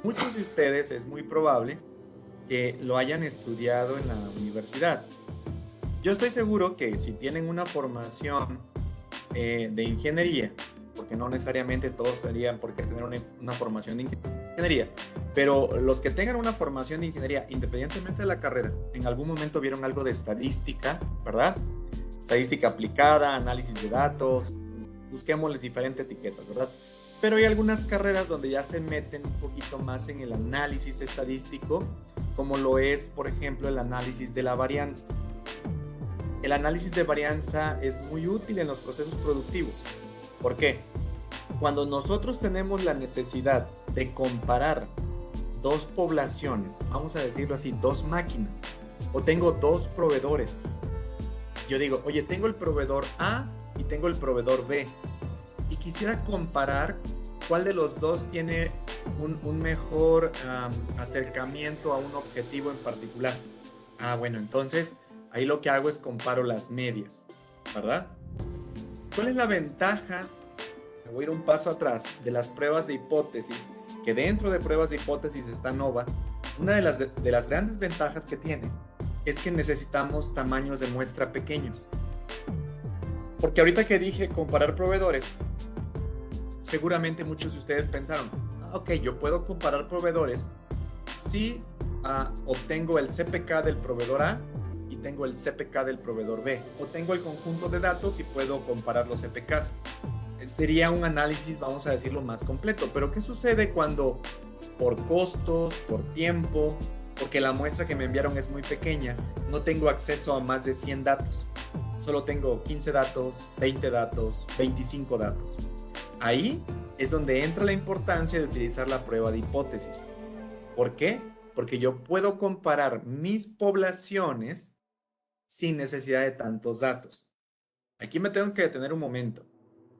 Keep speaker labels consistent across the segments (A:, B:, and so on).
A: Muchos de ustedes es muy probable que lo hayan estudiado en la universidad. Yo estoy seguro que si tienen una formación de ingeniería, porque no necesariamente todos tendrían por qué tener una formación de ingeniería, pero los que tengan una formación de ingeniería, independientemente de la carrera, en algún momento vieron algo de estadística, ¿verdad? Estadística aplicada, análisis de datos, busquémosles diferentes etiquetas, ¿verdad? Pero hay algunas carreras donde ya se meten un poquito más en el análisis estadístico, como lo es, por ejemplo, el análisis de la varianza. El análisis de varianza es muy útil en los procesos productivos. ¿Por qué? Cuando nosotros tenemos la necesidad de comparar dos poblaciones, vamos a decirlo así, dos máquinas, o tengo dos proveedores, yo digo, oye, tengo el proveedor A y tengo el proveedor B, y quisiera comparar cuál de los dos tiene un mejor acercamiento a un objetivo en particular. Bueno, entonces ahí lo que hago es comparo las medias, ¿verdad? ¿Cuál es la ventaja? Me voy a ir un paso atrás de las pruebas de hipótesis, que dentro de pruebas de hipótesis está ANOVA. Una de las grandes ventajas que tiene es que necesitamos tamaños de muestra pequeños. Porque ahorita que dije comparar proveedores, seguramente muchos de ustedes pensaron, ok, yo puedo comparar proveedores si obtengo el CPK del proveedor A y tengo el CPK del proveedor B, o tengo el conjunto de datos y puedo comparar los CPKs. Sería un análisis, vamos a decirlo, más completo. Pero ¿qué sucede cuando por costos, por tiempo, porque la muestra que me enviaron es muy pequeña, no tengo acceso a más de 100 datos? Solo tengo 15 datos, 20 datos, 25 datos. Ahí es donde entra la importancia de utilizar la prueba de hipótesis. ¿Por qué? Porque yo puedo comparar mis poblaciones sin necesidad de tantos datos. Aquí me tengo que detener un momento.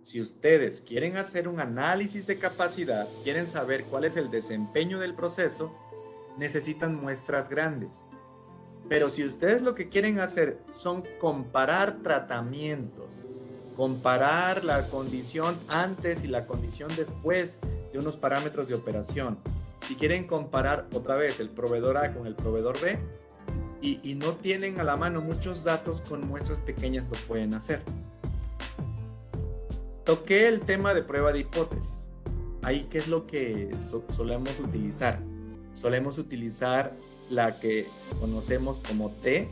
A: Si ustedes quieren hacer un análisis de capacidad, quieren saber cuál es el desempeño del proceso, necesitan muestras grandes. Pero si ustedes lo que quieren hacer son comparar tratamientos, comparar la condición antes y la condición después de unos parámetros de operación, si quieren comparar otra vez el proveedor A con el proveedor B y no tienen a la mano muchos datos, con muestras pequeñas lo pueden hacer. Toqué el tema de prueba de hipótesis. Ahí, ¿qué es lo que solemos utilizar? Solemos utilizar la que conocemos como T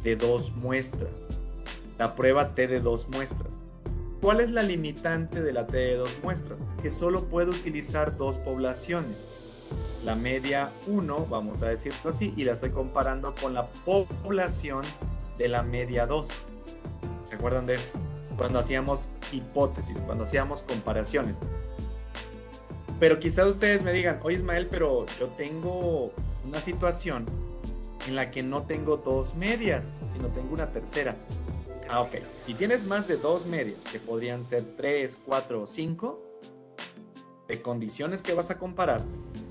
A: de dos muestras. La prueba T de dos muestras. ¿Cuál es la limitante de la T de dos muestras? Que solo puedo utilizar dos poblaciones. La media 1, vamos a decirlo así, y la estoy comparando con la población de la media 2. ¿Se acuerdan de eso? Cuando hacíamos hipótesis, cuando hacíamos comparaciones. Pero quizá ustedes me digan, oye Ismael, pero yo tengo una situación en la que no tengo dos medias, sino tengo una tercera. Ok. Si tienes más de dos medias, que podrían ser 3, 4 o 5, de condiciones que vas a comparar,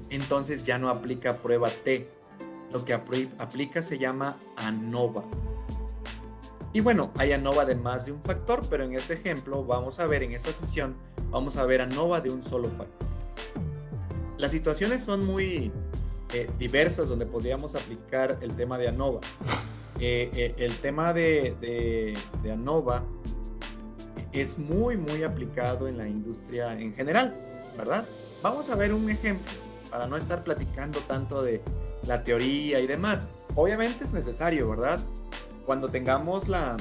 A: entonces ya no aplica prueba T. Lo que aplica se llama ANOVA. Y bueno, hay ANOVA de más de un factor, pero en este ejemplo vamos a ver, en esta sesión, vamos a ver ANOVA de un solo factor. Las situaciones son muy diversas donde podríamos aplicar el tema de ANOVA. El tema de ANOVA es muy, muy aplicado en la industria en general, ¿verdad? Vamos a ver un ejemplo para no estar platicando tanto de la teoría y demás. Obviamente es necesario, ¿verdad? Cuando tengamos la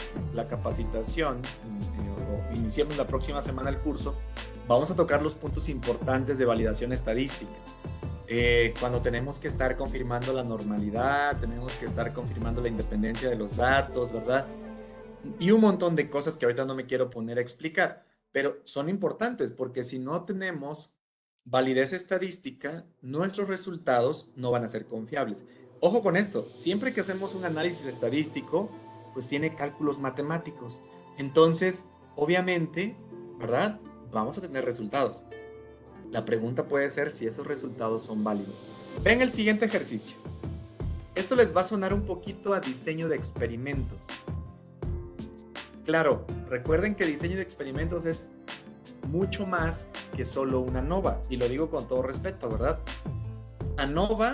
A: capacitación o iniciemos la próxima semana el curso, vamos a tocar los puntos importantes de validación estadística. Cuando tenemos que estar confirmando la normalidad, tenemos que estar confirmando la independencia de los datos, ¿verdad? Y un montón de cosas que ahorita no me quiero poner a explicar, pero son importantes porque si no tenemos validez estadística, nuestros resultados no van a ser confiables. Ojo con esto, siempre que hacemos un análisis estadístico, pues tiene cálculos matemáticos. Entonces, obviamente, ¿verdad? Vamos a tener resultados. La pregunta puede ser si esos resultados son válidos. Ven el siguiente ejercicio. Esto les va a sonar un poquito a diseño de experimentos. Claro, recuerden que diseño de experimentos es mucho más que solo una ANOVA, y lo digo con todo respeto, ¿verdad? ANOVA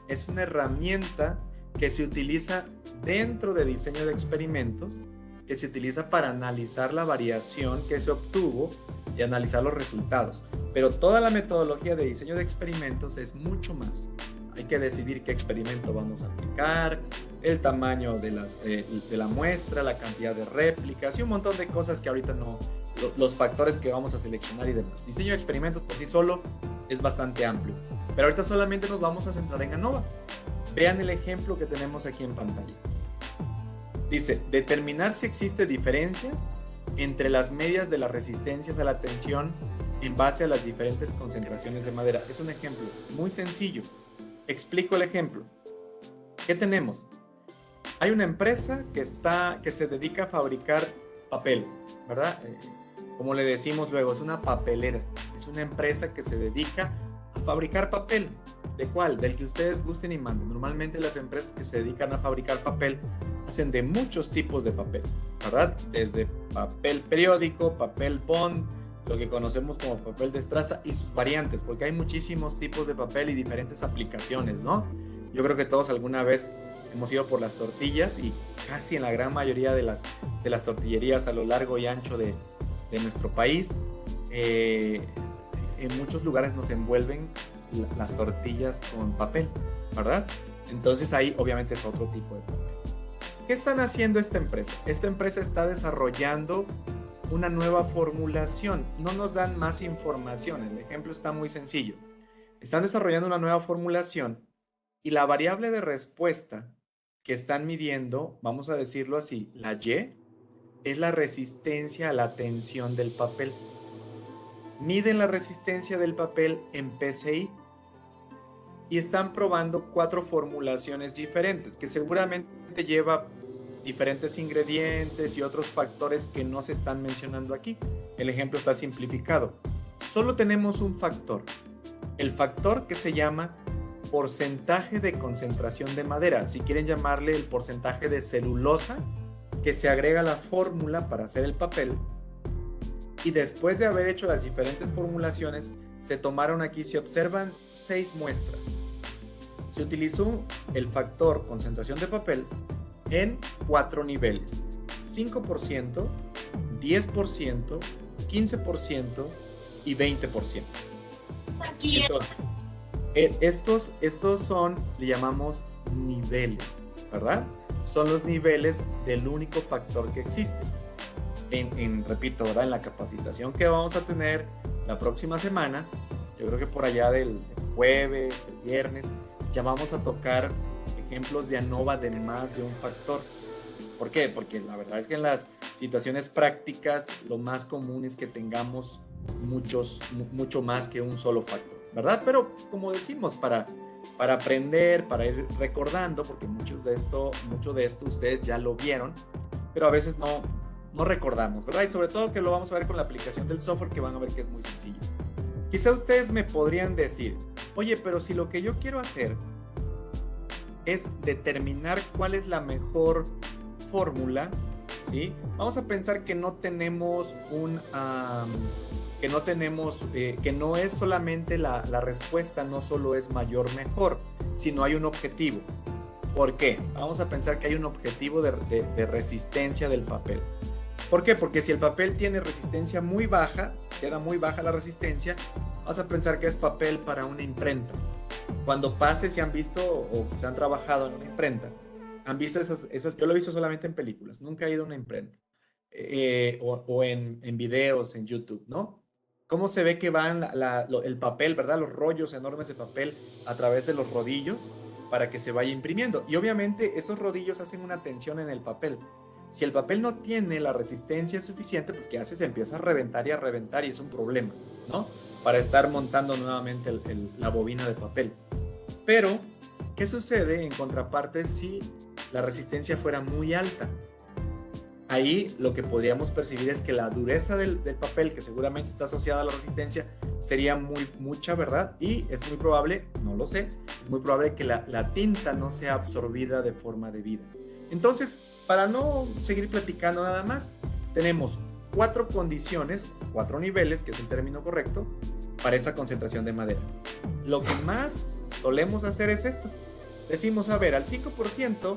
A: es una herramienta que se utiliza dentro de diseño de experimentos, que se utiliza para analizar la variación que se obtuvo y analizar los resultados. Pero toda la metodología de diseño de experimentos es mucho más. Hay que decidir qué experimento vamos a aplicar, el tamaño de la muestra, la cantidad de réplicas y un montón de cosas que ahorita no, los factores que vamos a seleccionar y demás. Diseño de experimentos por sí solo es bastante amplio, pero ahorita solamente nos vamos a centrar en ANOVA. Vean el ejemplo que tenemos aquí en pantalla. Dice, determinar si existe diferencia entre las medias de las resistencias a la tensión en base a las diferentes concentraciones de madera. Es un ejemplo muy sencillo. Explico el ejemplo. ¿Qué tenemos? Hay una empresa que se dedica a fabricar papel, ¿verdad? Como le decimos luego, es una papelera. Es una empresa que se dedica a fabricar papel. ¿De cuál? Del que ustedes gusten y manden. Normalmente las empresas que se dedican a fabricar papel hacen de muchos tipos de papel, ¿verdad? Desde papel periódico, papel bond, lo que conocemos como papel de estraza y sus variantes, porque hay muchísimos tipos de papel y diferentes aplicaciones, ¿no? Yo creo que todos alguna vez hemos ido por las tortillas y casi en la gran mayoría de las tortillerías a lo largo y ancho de nuestro país, en muchos lugares nos envuelven las tortillas con papel, ¿verdad? Entonces ahí obviamente es otro tipo de papel. ¿Qué están haciendo esta empresa? Esta empresa está desarrollando una nueva formulación. No nos dan más información. El ejemplo está muy sencillo. Están desarrollando una nueva formulación y la variable de respuesta que están midiendo, vamos a decirlo así, la Y, es la resistencia a la tensión del papel. Miden la resistencia del papel en PSI y están probando 4 formulaciones diferentes, que seguramente lleva diferentes ingredientes y otros factores que no se están mencionando aquí. El ejemplo está simplificado. Solo tenemos un factor, el factor que se llama porcentaje de concentración de madera, si quieren llamarle el porcentaje de celulosa que se agrega a la fórmula para hacer el papel. Y después de haber hecho las diferentes formulaciones, se tomaron aquí, se observan 6 muestras. Se utilizó el factor concentración de papel en 4 niveles: 5%, 10%, 15% y 20%. Entonces, estos son, le llamamos niveles, ¿verdad? Son los niveles del único factor que existe. Repito, ¿verdad? En la capacitación que vamos a tener la próxima semana, yo creo que por allá del jueves, el viernes, ya vamos a tocar ejemplos de ANOVA de más de un factor. ¿Por qué? Porque la verdad es que en las situaciones prácticas lo más común es que tengamos mucho más que un solo factor, ¿verdad? Pero como decimos, para aprender, para ir recordando, porque mucho de esto ustedes ya lo vieron, pero a veces no recordamos, ¿verdad? Y sobre todo que lo vamos a ver con la aplicación del software, que van a ver que es muy sencillo. Quizá ustedes me podrían decir, oye, pero si lo que yo quiero hacer es determinar cuál es la mejor fórmula, ¿sí? Vamos a pensar que no tenemos que no es solamente la respuesta, no solo es mayor, mejor, sino hay un objetivo. ¿Por qué? Vamos a pensar que hay un objetivo de resistencia del papel. ¿Por qué? Porque si el papel tiene resistencia muy baja, queda muy baja la resistencia, vamos a pensar que es papel para una imprenta. Cuando pase, si han visto o se han trabajado en una imprenta, han visto esas, yo lo he visto solamente en películas, nunca he ido a una imprenta, o en videos en YouTube, ¿no? Cómo se ve que van el papel, ¿verdad? Los rollos enormes de papel a través de los rodillos para que se vaya imprimiendo. Y obviamente esos rodillos hacen una tensión en el papel. Si el papel no tiene la resistencia suficiente, pues ¿qué hace? Se empieza a reventar y es un problema, ¿no? Para estar montando nuevamente la bobina de papel. Pero, ¿qué sucede en contraparte si la resistencia fuera muy alta? Ahí lo que podríamos percibir es que la dureza del papel, que seguramente está asociada a la resistencia, sería mucha, ¿verdad? Y es muy probable, no lo sé, es muy probable que la tinta no sea absorbida de forma debida. Entonces, para no seguir platicando nada más, tenemos 4 condiciones, 4 niveles, que es el término correcto, para esa concentración de madera. Lo que más solemos hacer es esto. Decimos, a ver, al 5%,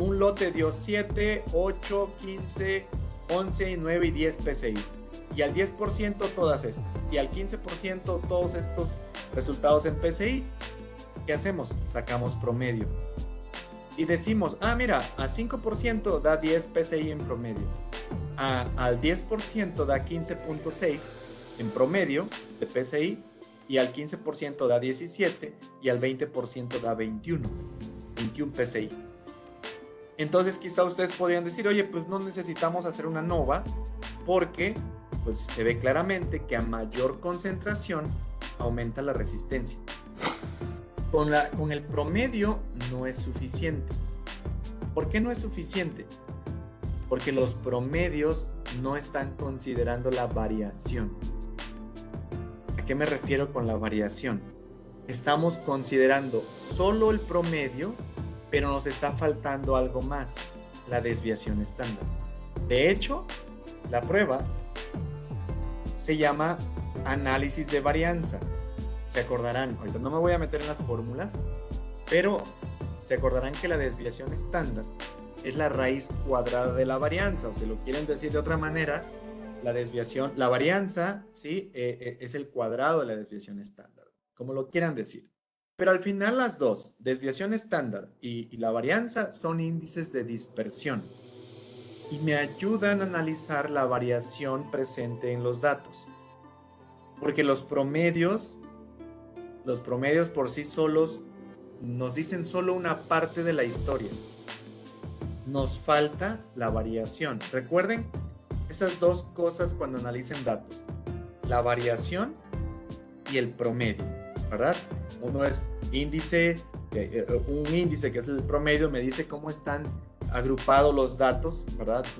A: un lote dio 7, 8, 15, 11, 9 y 10 PCI. Y al 10% todas estas. Y al 15% todos estos resultados en PCI. ¿Qué hacemos? Sacamos promedio. Y decimos, mira, a 5% da 10 PCI en promedio. Al 10% da 15.6 en promedio de PCI. Y al 15% da 17 y al 20% da 21 PCI. Entonces quizá ustedes podrían decir, oye, pues no necesitamos hacer una NOVA porque pues se ve claramente que a mayor concentración aumenta la resistencia. Con el promedio no es suficiente. ¿Por qué no es suficiente? Porque los promedios no están considerando la variación. ¿A qué me refiero con la variación? Estamos considerando solo el promedio, pero nos está faltando algo más, la desviación estándar. De hecho, la prueba se llama análisis de varianza. Se acordarán, ahorita no me voy a meter en las fórmulas, pero se acordarán que la desviación estándar es la raíz cuadrada de la varianza, o si lo quieren decir de otra manera, la varianza, ¿sí? Es el cuadrado de la desviación estándar, como lo quieran decir. Pero al final las dos, desviación estándar y la varianza, son índices de dispersión y me ayudan a analizar la variación presente en los datos. Porque los promedios por sí solos nos dicen solo una parte de la historia. Nos falta la variación. Recuerden esas dos cosas cuando analicen datos: la variación y el promedio, ¿verdad? Uno es índice, un índice que es el promedio, me dice cómo están agrupados los datos, ¿verdad? Es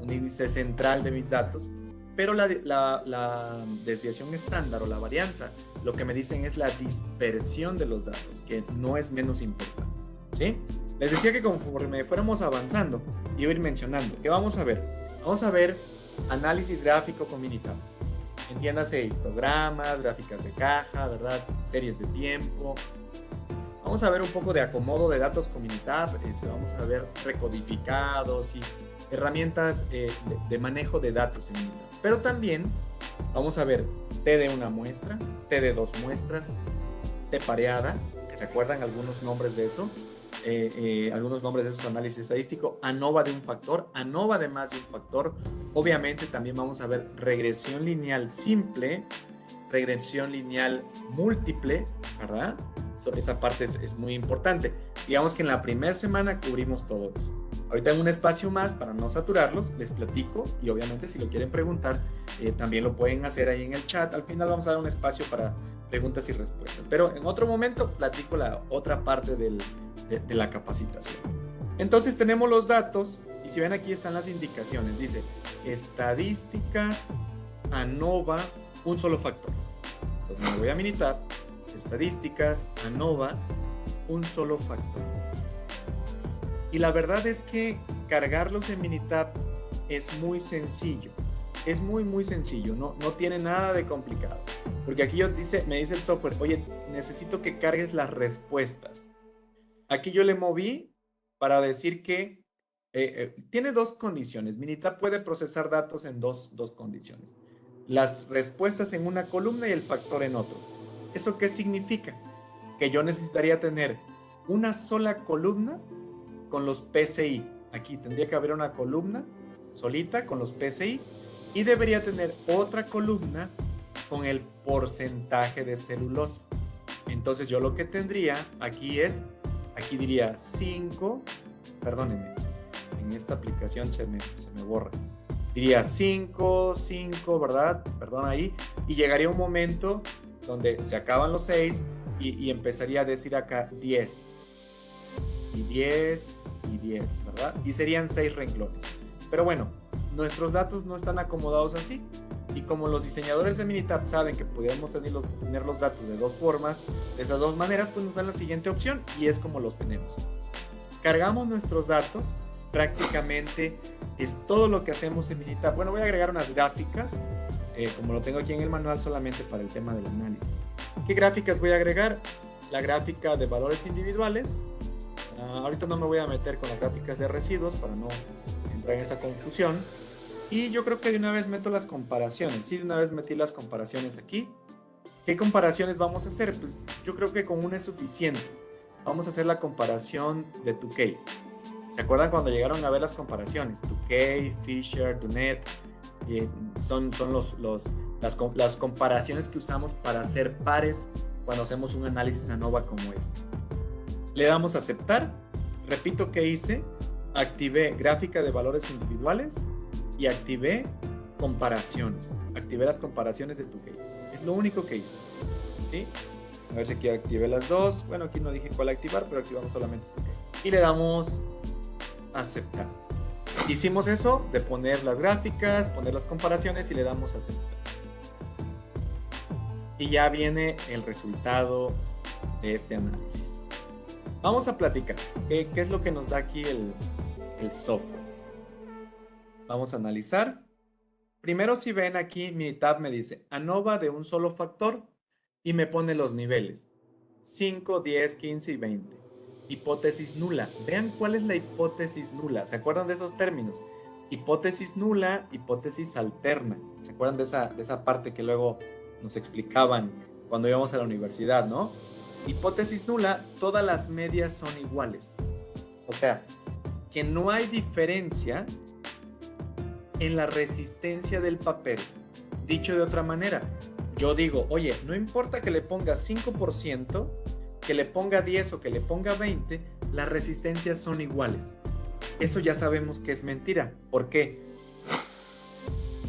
A: un índice central de mis datos. Pero la desviación estándar o la varianza, lo que me dicen es la dispersión de los datos, que no es menos importante, ¿sí? Les decía que conforme fuéramos avanzando, iba a ir mencionando que vamos a ver. Vamos a ver análisis gráfico con Minitab. Entiéndase histogramas, gráficas de caja, ¿verdad? Series de tiempo. Vamos a ver un poco de acomodo de datos con Minitab. Vamos a ver recodificados y herramientas de manejo de datos en Minitab. Pero también vamos a ver T de una muestra, T de dos muestras, T pareada. ¿Se acuerdan algunos nombres de eso? Algunos nombres de esos análisis estadísticos, ANOVA de un factor, ANOVA de más de un factor. Obviamente también vamos a ver regresión lineal simple, regresión lineal múltiple, ¿verdad? Esa parte es muy importante. Digamos que en la primera semana cubrimos todo eso. Ahorita en un espacio más, para no saturarlos, les platico, y obviamente si lo quieren preguntar, también lo pueden hacer ahí en el chat. Al final vamos a dar un espacio para preguntas y respuestas, pero en otro momento platico la otra parte de la capacitación. Entonces tenemos los datos, y si ven aquí están las indicaciones. Dice estadísticas, ANOVA, un solo factor. Entonces me voy a Minitab, estadísticas, ANOVA, un solo factor. Y la verdad es que cargarlos en Minitab es muy sencillo. Es muy sencillo, no tiene nada de complicado. Porque aquí me dice el software, oye, necesito que cargues las respuestas. Aquí yo le moví para decir que tiene dos condiciones. Minitab puede procesar datos en dos condiciones. Las respuestas en una columna y el factor en otro. ¿Eso qué significa? Que yo necesitaría tener una sola columna con los PCI. Aquí tendría que haber una columna solita con los PCI y debería tener otra columna con el porcentaje de celulosa. Entonces yo lo que tendría aquí diría 5, perdónenme, en esta aplicación se me borra. Diría 5, ¿verdad? Perdón ahí. Y llegaría un momento donde se acaban los 6 y empezaría a decir acá 10. Y 10, y 10, ¿verdad? Y serían 6 renglones. Pero bueno, nuestros datos no están acomodados así. Y como los diseñadores de Minitab saben que podemos tener los datos de dos formas, de esas dos maneras, pues nos dan la siguiente opción y es como los tenemos. Cargamos nuestros datos, prácticamente es todo lo que hacemos en Minitab. Bueno, voy a agregar unas gráficas, como lo tengo aquí en el manual solamente para el tema del análisis. ¿Qué gráficas voy a agregar? la gráfica de valores individuales. Ahorita no me voy a meter con las gráficas de residuos para no entrar en esa confusión. Y yo creo que de una vez meto las comparaciones. Sí, de una vez metí las comparaciones aquí. ¿Qué comparaciones vamos a hacer? Pues yo creo que con una es suficiente. Vamos a hacer la comparación de 2K. ¿Se acuerdan cuando llegaron a ver las comparaciones? 2K, Fisher, Dunet. Son las comparaciones que usamos para hacer pares cuando hacemos un análisis ANOVA como este. Le damos a aceptar. Repito que hice. Activé gráfica de valores individuales y activé comparaciones. Activé las comparaciones de 2K. Es lo único que hice. ¿Sí? A ver si aquí activé las dos. Bueno, aquí no dije cuál activar, pero activamos solamente 2K. Y le damos aceptar. Hicimos eso de poner las gráficas, poner las comparaciones y le damos aceptar. Y ya viene el resultado de este análisis. Vamos a platicar. ¿Qué es lo que nos da aquí el software? Vamos a analizar. Primero, si ven aquí, mi tab me dice ANOVA de un solo factor y me pone los niveles. 5, 10, 15 y 20. Hipótesis nula. Vean cuál es la hipótesis nula. ¿Se acuerdan de esos términos? Hipótesis nula, hipótesis alterna. ¿Se acuerdan de esa parte que luego nos explicaban cuando íbamos a la universidad, no? Hipótesis nula, todas las medias son iguales. O sea, que no hay diferencia en la resistencia del papel. Dicho de otra manera, yo digo, oye, no importa que le ponga 5%, que le ponga 10 o que le ponga 20, las resistencias son iguales. Eso ya sabemos que es mentira. ¿Por qué?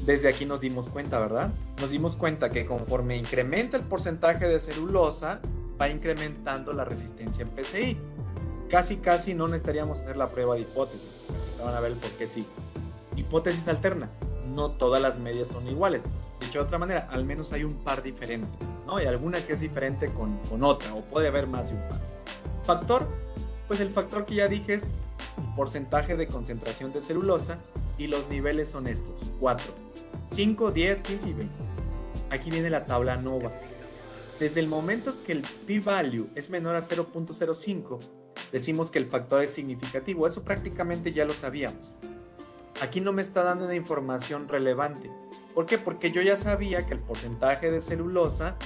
A: Desde aquí nos dimos cuenta, ¿verdad? Nos dimos cuenta que conforme incrementa el porcentaje de celulosa, va incrementando la resistencia en PCI. Casi no necesitaríamos hacer la prueba de hipótesis. Van a ver el por qué sí. Hipótesis alterna. No todas las medias son iguales. Dicho de otra manera, al menos hay un par diferente, ¿no? Hay alguna que es diferente con otra, o puede haber más de un par. Factor, pues el factor que ya dije es porcentaje de concentración de celulosa y los niveles son estos, 4, 5, 10, 15 y 20. Aquí viene la tabla ANOVA. Desde el momento que el p-value es menor a 0.05, decimos que el factor es significativo. Eso prácticamente ya lo sabíamos. Aquí no me está dando una información relevante. ¿Por qué? Porque yo ya sabía que el porcentaje de celulosa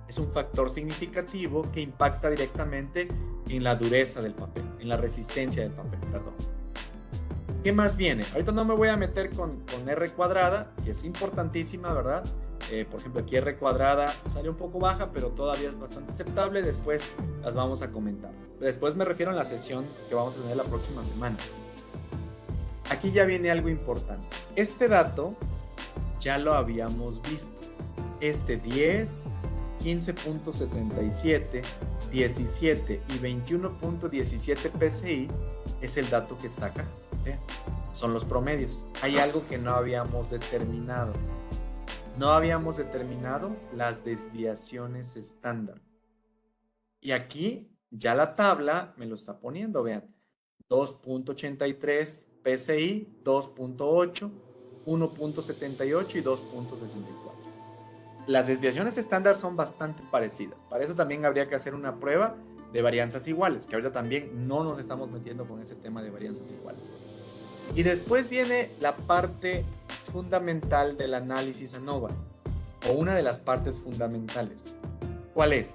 A: es un factor significativo que impacta directamente en la dureza del papel, en la resistencia del papel, perdón. ¿Qué más viene? Ahorita no me voy a meter con R cuadrada, que es importantísima, ¿verdad? Por ejemplo, aquí R cuadrada sale un poco baja, pero todavía es bastante aceptable. Después las vamos a comentar. Después me refiero a la sesión que vamos a tener la próxima semana. Aquí ya viene algo importante. Este dato ya lo habíamos visto. Este 10, 15.67, 17 y 21.17 PSI es el dato que está acá. ¿Eh? Son los promedios. Hay algo que no habíamos determinado. No habíamos determinado las desviaciones estándar. Y aquí ya la tabla me lo está poniendo, vean. 2.83 PSI, 2.8, 1.78 y 2.64. Las desviaciones estándar son bastante parecidas. Para eso también habría que hacer una prueba de varianzas iguales, que ahorita también no nos estamos metiendo con ese tema de varianzas iguales. Y después viene la parte fundamental del análisis ANOVA, o una de las partes fundamentales. ¿Cuál es?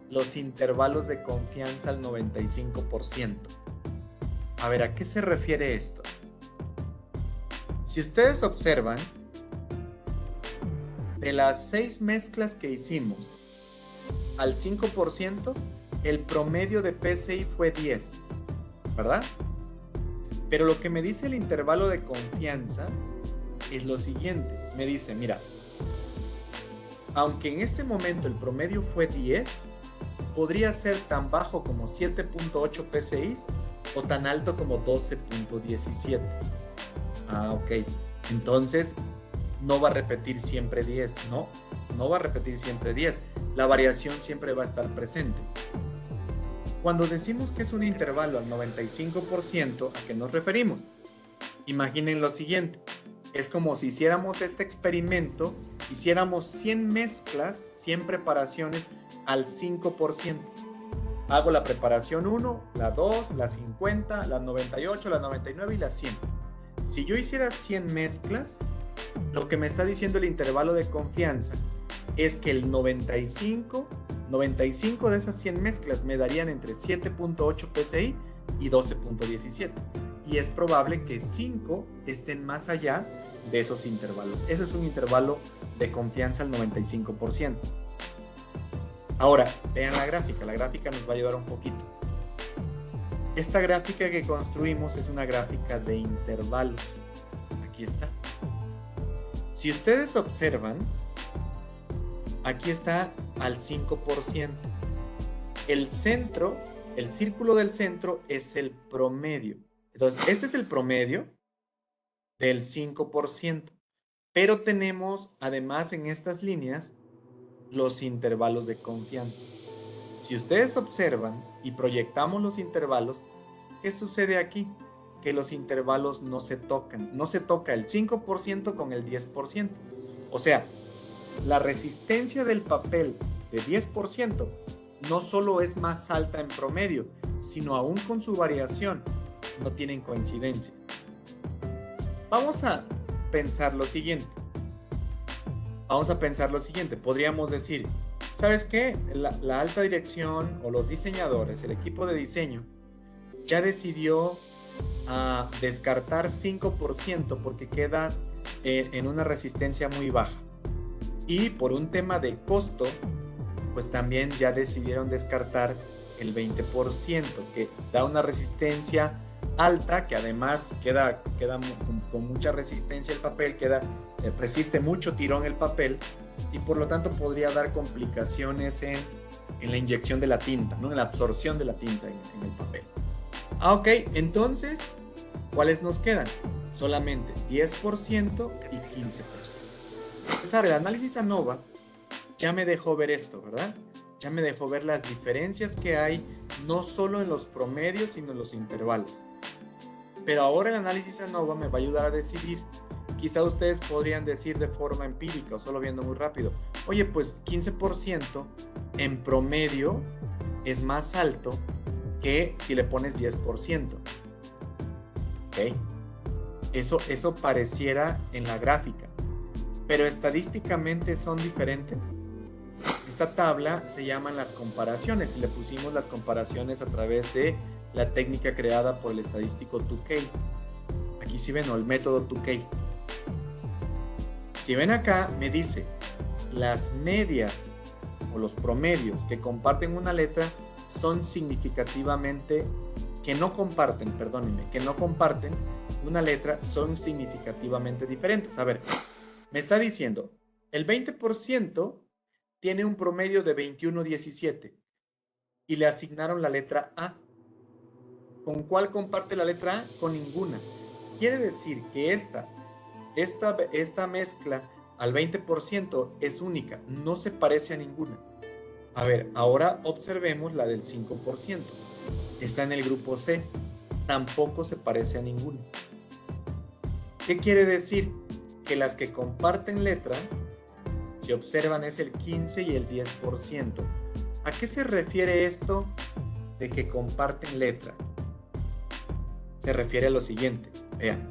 A: Los intervalos de confianza al 95%. A ver, ¿a qué se refiere esto? Si ustedes observan, de las 6 mezclas que hicimos al 5%, el promedio de PSI fue 10, ¿verdad? Pero lo que me dice el intervalo de confianza es lo siguiente. Me dice, mira, aunque en este momento el promedio fue 10, podría ser tan bajo como 7.8 PSI o tan alto como 12.17. Ok. Entonces, no va a repetir siempre 10, no va a repetir siempre 10. La variación siempre va a estar presente. Cuando decimos que es un intervalo al 95%, ¿a qué nos referimos? Imaginen lo siguiente. Es como si hiciéramos este experimento, hiciéramos 100 mezclas, 100 preparaciones al 5%. Hago la preparación 1, la 2, la 50, la 98, la 99 y la 100. Si yo hiciera 100 mezclas, lo que me está diciendo el intervalo de confianza es que el 95 de esas 100 mezclas me darían entre 7.8 PSI y 12.17. Y es probable que 5 estén más allá de esos intervalos. Eso es un intervalo de confianza al 95%. Ahora, vean la gráfica nos va a ayudar un poquito. Esta gráfica que construimos es una gráfica de intervalos. Aquí está. Si ustedes observan, aquí está al 5%. El centro, el círculo del centro es el promedio. Entonces, este es el promedio del 5%. Pero tenemos, además, en estas líneas, los intervalos de confianza. Si ustedes observan y proyectamos los intervalos, ¿qué sucede aquí? Que los intervalos no se tocan. No se toca el 5% con el 10%. O sea, la resistencia del papel de 10% no solo es más alta en promedio, sino aún con su variación, no tienen coincidencia. Vamos a pensar lo siguiente. Podríamos decir, ¿sabes qué? La alta dirección o los diseñadores, el equipo de diseño, ya decidió descartar 5% porque queda en una resistencia muy baja. Y por un tema de costo, pues también ya decidieron descartar el 20%, que da una resistencia alta, que además queda con mucha resistencia el papel, resiste mucho tirón el papel, y por lo tanto podría dar complicaciones en la inyección de la tinta, ¿no? En la absorción de la tinta en el papel. Ok, entonces, ¿cuáles nos quedan? Solamente 10% y 15%. El análisis ANOVA ya me dejó ver esto, ¿verdad? Ya me dejó ver las diferencias que hay, no solo en los promedios, sino en los intervalos. Pero ahora el análisis ANOVA me va a ayudar a decidir. Quizá ustedes podrían decir de forma empírica o solo viendo muy rápido, oye, pues 15% en promedio es más alto que si le pones 10%. ¿Ok? Eso pareciera en la gráfica, pero estadísticamente son diferentes. Esta tabla se llaman las comparaciones y le pusimos las comparaciones a través de la técnica creada por el estadístico Tukey. Aquí sí ven, o el método Tukey. Si ven acá, me dice las medias o los promedios que comparten una letra son significativamente, que no comparten una letra, son significativamente diferentes. A ver, me está diciendo, el 20% tiene un promedio de 21.17 y le asignaron la letra A. ¿Con cuál comparte la letra A? Con ninguna. Quiere decir que esta mezcla al 20% es única, no se parece a ninguna. A ver, ahora observemos la del 5%. Está en el grupo C, tampoco se parece a ninguna. ¿Qué quiere decir? Que las que comparten letra, si observan, es el 15 y el 10%. ¿A qué se refiere esto de que comparten letra? Se refiere a lo siguiente. Vean,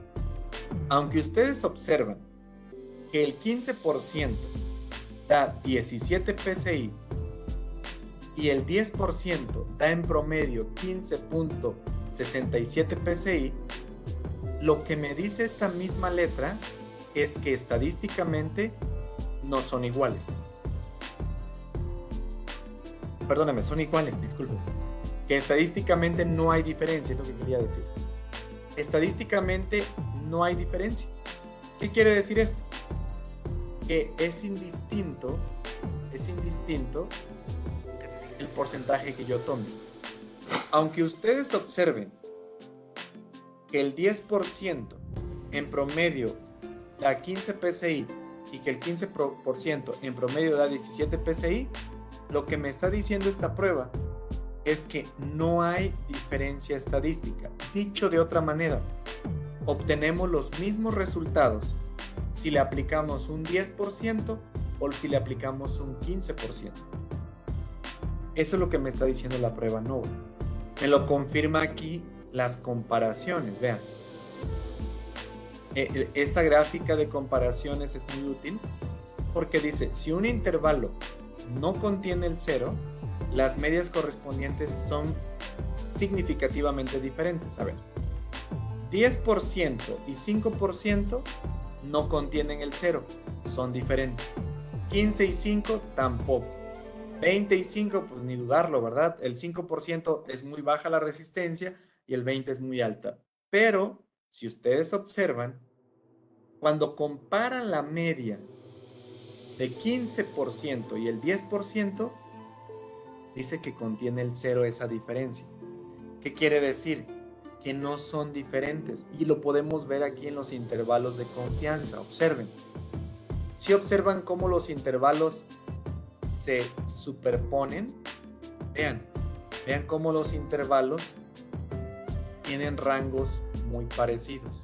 A: aunque ustedes observan que el 15% da 17 PSI y el 10% da en promedio 15.67 PSI, lo que me dice esta misma letra es que estadísticamente no son iguales. Perdóname, son iguales, disculpen. Que estadísticamente no hay diferencia, es lo que quería decir. Estadísticamente no hay diferencia. ¿Qué quiere decir esto? Que es indistinto el porcentaje que yo tome. Aunque ustedes observen que el 10% en promedio da 15 PSI y que el 15% en promedio da 17 PSI, lo que me está diciendo esta prueba es que no hay diferencia estadística. Dicho de otra manera, obtenemos los mismos resultados si le aplicamos un 10% o si le aplicamos un 15%. Eso es lo que me está diciendo la prueba NOVA. Me lo confirma aquí las comparaciones. Vean, esta gráfica de comparaciones es muy útil porque dice, si un intervalo no contiene el 0, las medias correspondientes son significativamente diferentes. A ver, 10% y 5% no contienen el 0, son diferentes. 15 y 5 tampoco. 20 y 5, pues ni dudarlo, ¿verdad? El 5% es muy baja la resistencia y el 20 es muy alta. Pero, si ustedes observan, cuando comparan la media de 15% y el 10%, dice que contiene el 0 esa diferencia. ¿Qué quiere decir? Que no son diferentes. Y lo podemos ver aquí en los intervalos de confianza. Observen. Si observan cómo los intervalos se superponen, vean cómo los intervalos tienen rangos muy parecidos.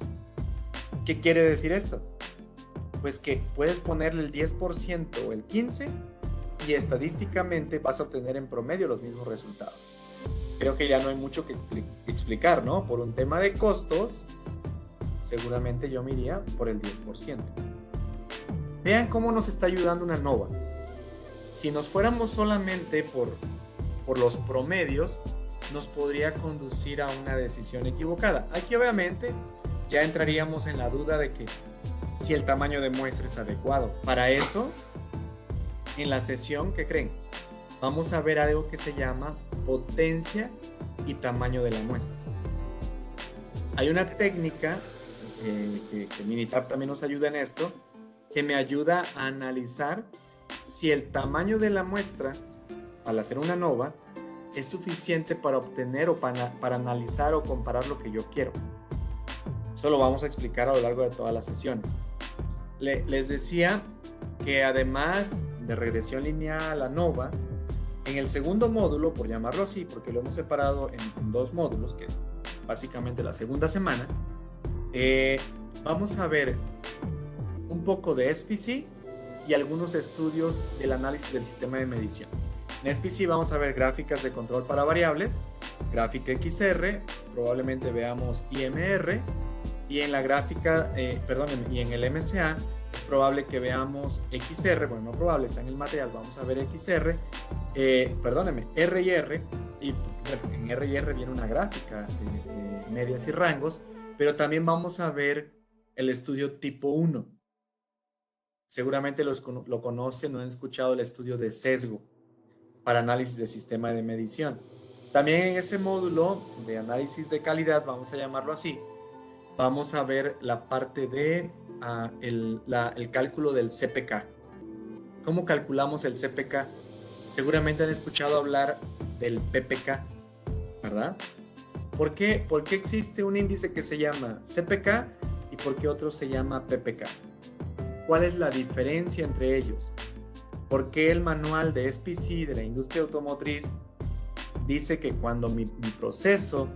A: ¿Qué quiere decir esto? Pues que puedes ponerle el 10% o el 15% y estadísticamente vas a obtener en promedio los mismos resultados. Creo que ya no hay mucho que explicar, ¿no? Por un tema de costos, seguramente yo me iría por el 10%. Vean cómo nos está ayudando una NOVA. Si nos fuéramos solamente por los promedios, nos podría conducir a una decisión equivocada. Aquí obviamente ya entraríamos en la duda de que si el tamaño de muestra es adecuado. Para eso, en la sesión, ¿qué creen? Vamos a ver algo que se llama potencia y tamaño de la muestra. Hay una técnica que Minitab también nos ayuda en esto, que me ayuda a analizar si el tamaño de la muestra, al hacer una NOVA, es suficiente para obtener o para analizar o comparar lo que yo quiero. Eso lo vamos a explicar a lo largo de todas las sesiones. Les decía que además de regresión lineal, ANOVA, en el segundo módulo, por llamarlo así, porque lo hemos separado en dos módulos, que es básicamente la segunda semana, vamos a ver un poco de SPC y algunos estudios del análisis del sistema de medición. En SPC vamos a ver gráficas de control para variables, gráfica XR, probablemente veamos IMR, y en la gráfica, y en el MCA es probable que veamos XR, bueno, no probable, está en el material, vamos a ver XR, R y R, y en R y R viene una gráfica de medias y rangos, pero también vamos a ver el estudio tipo 1. Seguramente lo conocen o han escuchado el estudio de sesgo para análisis de sistema de medición. También en ese módulo de análisis de calidad, vamos a llamarlo así, vamos a ver la parte de el cálculo del CPK. ¿Cómo calculamos el CPK? Seguramente han escuchado hablar del PPK, ¿verdad? ¿Por qué existe un índice que se llama CPK y por qué otro se llama PPK? ¿Cuál es la diferencia entre ellos? ¿Por qué el manual de SPC de la industria automotriz dice que cuando mi proceso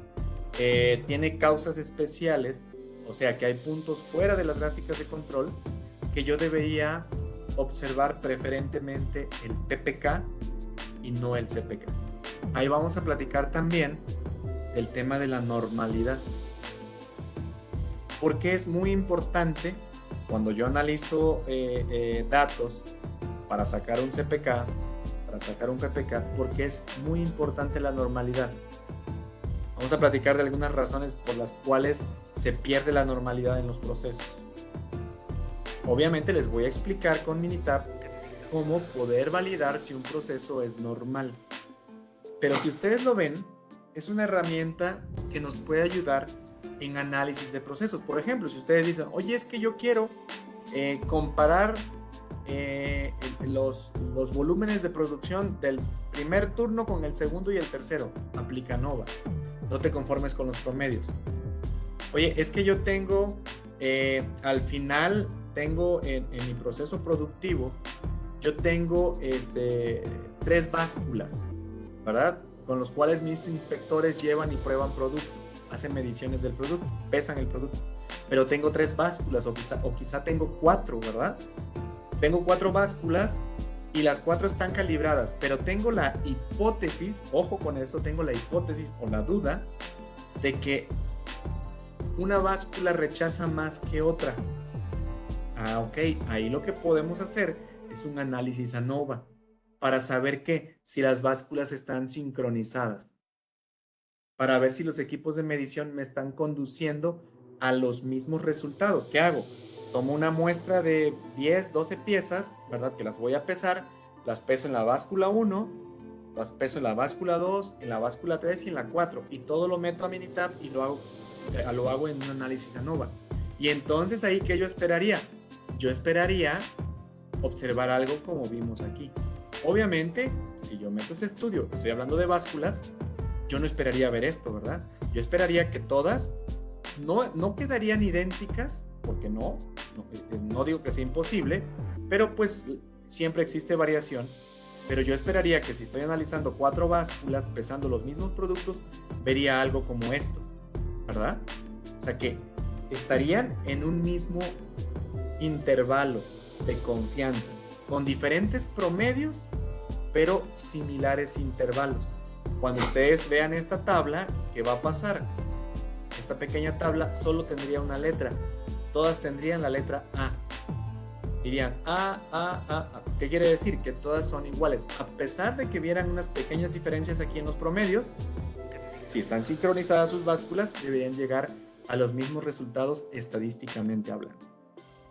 A: tiene causas especiales, o sea que hay puntos fuera de las gráficas de control, que yo debería observar preferentemente el PPK y no el CPK? Ahí vamos a platicar también del tema de la normalidad, porque es muy importante cuando yo analizo datos para sacar un CPK, para sacar un PPK, porque es muy importante la normalidad. Vamos a platicar de algunas razones por las cuales se pierde la normalidad en los procesos. Obviamente les voy a explicar con Minitab cómo poder validar si un proceso es normal. Pero si ustedes lo ven, es una herramienta que nos puede ayudar en análisis de procesos. Por ejemplo, si ustedes dicen, oye, es que yo quiero comparar los volúmenes de producción del primer turno con el segundo y el tercero, aplica NOVA. No te conformes con los promedios. Oye, es que yo tengo, al final, tengo en mi proceso productivo, yo tengo 3 básculas, ¿verdad? Con los cuales mis inspectores llevan y prueban producto, hacen mediciones del producto, pesan el producto. pero tengo 3 básculas o quizá tengo 4, ¿verdad? Tengo 4 básculas y las 4 están calibradas, pero tengo la hipótesis, ojo con eso, tengo la hipótesis o la duda de que una báscula rechaza más que otra. Ok, ahí lo que podemos hacer es un análisis ANOVA para saber que si las básculas están sincronizadas, para ver si los equipos de medición me están conduciendo a los mismos resultados. ¿Qué hago? Tomo una muestra de 10, 12 piezas, ¿verdad? Que las voy a pesar, las peso en la báscula 1, las peso en la báscula 2, en la báscula 3 y en la 4, y todo lo meto a Minitab y lo hago en un análisis ANOVA. Y entonces ahí, ¿qué yo esperaría? Yo esperaría observar algo como vimos aquí. Obviamente, si yo meto ese estudio, estoy hablando de básculas, yo no esperaría ver esto, ¿verdad? Yo esperaría que todas no quedarían idénticas, porque no digo que sea imposible, pero pues siempre existe variación. Pero yo esperaría que si estoy analizando 4 básculas pesando los mismos productos, vería algo como esto, ¿verdad? O sea que estarían en un mismo intervalo de confianza, con diferentes promedios, pero similares intervalos. Cuando ustedes vean esta tabla, ¿qué va a pasar? Esta pequeña tabla solo tendría una letra. Todas tendrían la letra A. Dirían A. ¿Qué quiere decir? Que todas son iguales. A pesar de que vieran unas pequeñas diferencias aquí en los promedios, si están sincronizadas sus básculas, deberían llegar a los mismos resultados estadísticamente hablando.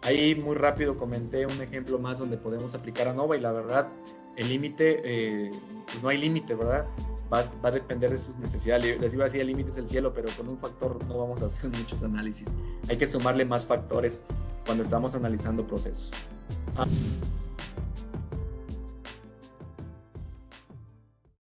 A: Ahí muy rápido comenté un ejemplo más donde podemos aplicar ANOVA y la verdad, el límite, pues no hay límite, ¿verdad? Va a depender de sus necesidades. Les iba a decir el límite es el cielo, pero con un factor no vamos a hacer muchos análisis. Hay que sumarle más factores cuando estamos analizando procesos.